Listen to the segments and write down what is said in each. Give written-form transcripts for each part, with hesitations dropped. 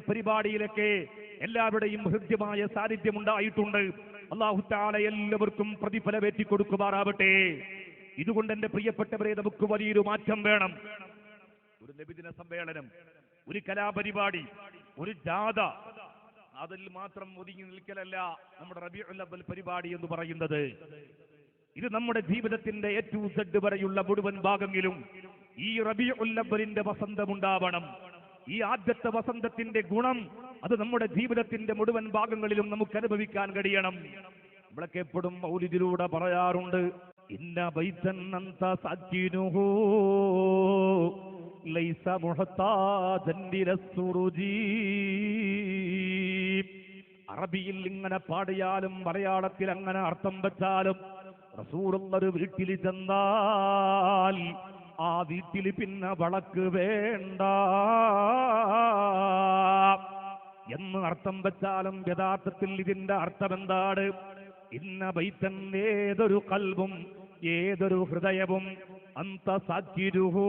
പരിപാടിയിലൊക്കെ എല്ലാവരുടെയും ഹൃദ്യമായ സാന്നിധ്യമുണ്ടായിട്ടുണ്ട്. അല്ലാഹു തആല എല്ലാവർക്കും പ്രതിഫലമേറ്റി കൊടുക്കുമാറാവട്ടെ. ഇതുകൊണ്ട് എന്റെ പ്രിയപ്പെട്ടവരെ, നമുക്ക് വലിയൊരു മാറ്റം വേണം. ഒരു നബിദിന സമ്മേളനം, ഒരു കലാപരിപാടി, ഒരു ജാഥ, അതിൽ മാത്രം ഒതുങ്ങി നിൽക്കലല്ല നമ്മുടെ റബീഉൽ അവ്വൽ പരിപാടി എന്ന് പറയുന്നത്. ഇത് നമ്മുടെ ജീവിതത്തിന്റെ A to Z വരെയുള്ള മുഴുവൻ ഭാഗങ്ങളിലും ഈ റബീഉൽ അവ്വലിന്റെ വസന്തമുണ്ടാവണം. ഈ ആദ്യത്തെ വസന്തത്തിന്റെ ഗുണം അത് നമ്മുടെ ജീവിതത്തിന്റെ മുഴുവൻ ഭാഗങ്ങളിലും നമുക്ക് അനുഭവിക്കാൻ കഴിയണം. നമ്മളൊക്കെ എപ്പോഴും മൗലിദിലൂടെ പറയാറുണ്ട്, ഇന്ന ബൈതൻ അൻത സകിനുഹു ലൈസ മുഹ്താജൻ ലിസ്സുറുജി. അറബിയിൽ ഇങ്ങനെ പാടിയാലും മലയാളത്തിൽ അങ്ങനെ അർത്ഥം വെച്ചാലും റസൂലുള്ളാഹി വീട്ടിൽ ചെന്നാൽ ആ വീട്ടിൽ പിന്നെ വളക്ക് വേണ്ട എന്ന് അർത്ഥം വെച്ചാലും യഥാർത്ഥത്തിൽ ഇതിന്റെ അർത്ഥം എന്താണ്? ഇന്ന ബൈതൻ, ഏതൊരു കൽബും, ഏതൊരു ഹൃദയവും, അന്ത സാക്കിരുഹു,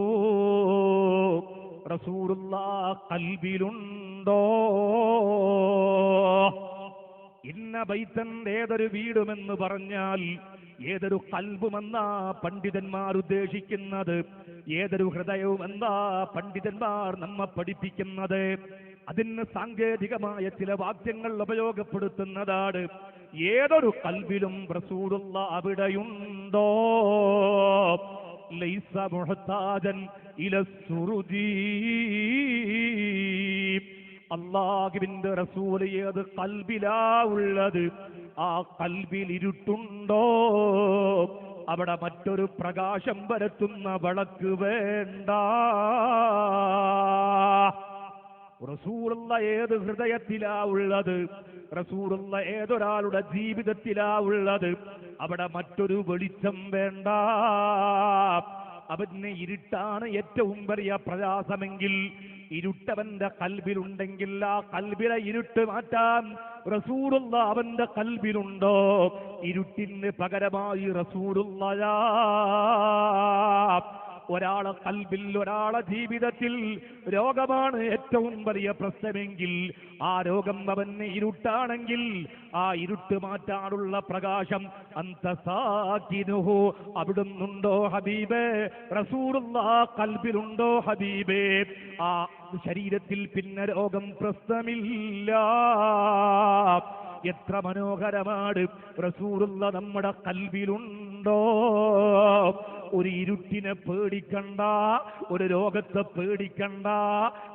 റസൂലുള്ളാഹി കൽബിലുണ്ടോ. ഇന്ന ബൈതൻ, ഏതൊരു വീടുമെന്ന് പറഞ്ഞാൽ ഏതൊരു കൽബുമെന്നാ പണ്ഡിതന്മാർ ഉദ്ദേശിക്കുന്നത്, ഏതൊരു ഹൃദയവുമെന്നാ പണ്ഡിതന്മാർ നമ്മെ പഠിപ്പിക്കുന്നത്. അതിന് സാങ്കേതികമായ ചില വാക്യങ്ങൾ ഉപയോഗപ്പെടുത്തുന്നതാണ്. ഏതൊരു കൽബിലും റസൂലുള്ളാഹി അവിടെയുണ്ടോ. ലൈസ മുഹ്താജൻ ഇലസ്സുറുജി. അല്ലാഹുവിന്റെ റസൂൽ ഏത് കൽബിലാ ഉള്ളത്, ആ കൽബിൽ ഇരുട്ടുണ്ടോ അവിടെ മറ്റൊരു പ്രകാശം പരത്തുന്ന വിളക്ക് വേണ്ട. റസൂലുള്ളാഹി ഏത് ഹൃദയത്തിലാ ഉള്ളത്, റസൂലുള്ളാഹി ഏതൊരാളുടെ ജീവിതത്തിലാ ഉള്ളത്, അവിടെ മറ്റൊരു വെളിച്ചം വേണ്ട. അവന് ഇരുട്ടാണ് ഏറ്റവും വലിയ പ്രയാസമെങ്കിൽ, ഇരുട്ടവന്റെ കൽബിലുണ്ടെങ്കിൽ ആ കൽബിലെ ഇരുട്ട് മാറ്റാൻ റസൂലുള്ളാഹി അവന്റെ കൽബിലുണ്ടോ. ഇരുട്ടിന് പകരമായി റസൂലുള്ളാഹി. ഒരാളെ കൽബിൽ, ഒരാളെ ജീവിതത്തിൽ രോഗമാണ് ഏറ്റവും വലിയ പ്രശ്നമെങ്കിൽ, ആ രോഗം അവന് ഇരുട്ടാണെങ്കിൽ ആ ഇരുട്ട് മാറ്റാനുള്ള പ്രകാശം അന്ത സാകിനുഹു, അവിടുന്നുണ്ടോ ഹബീബേ. റസൂലുള്ളാഹി കൽബിലുണ്ടോ ഹബീബേ, ആ ശരീരത്തിൽ പിന്നെ രോഗം പ്രശ്നമില്ല. എത്ര മനോഹരമാണ്. റസൂലുള്ളാഹി നമ്മുടെ കൽബിലുണ്ടോ. ഒരു ഇരുട്ടിനെ പേടിക്കണ്ട, ഒരു രോഗത്തെ പേടിക്കണ്ട.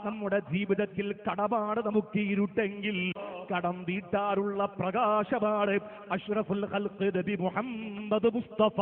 നമ്മുടെ ജീവിതത്തിൽ കടമാണ് നമുക്ക് ഇരുട്ടെങ്കിൽ കടം വീട്ടാറുള്ള പ്രകാശമാണ് അഷ്റഫുൽ ഖൽഖ് നബി മുഹമ്മദ് മുസ്തഫ.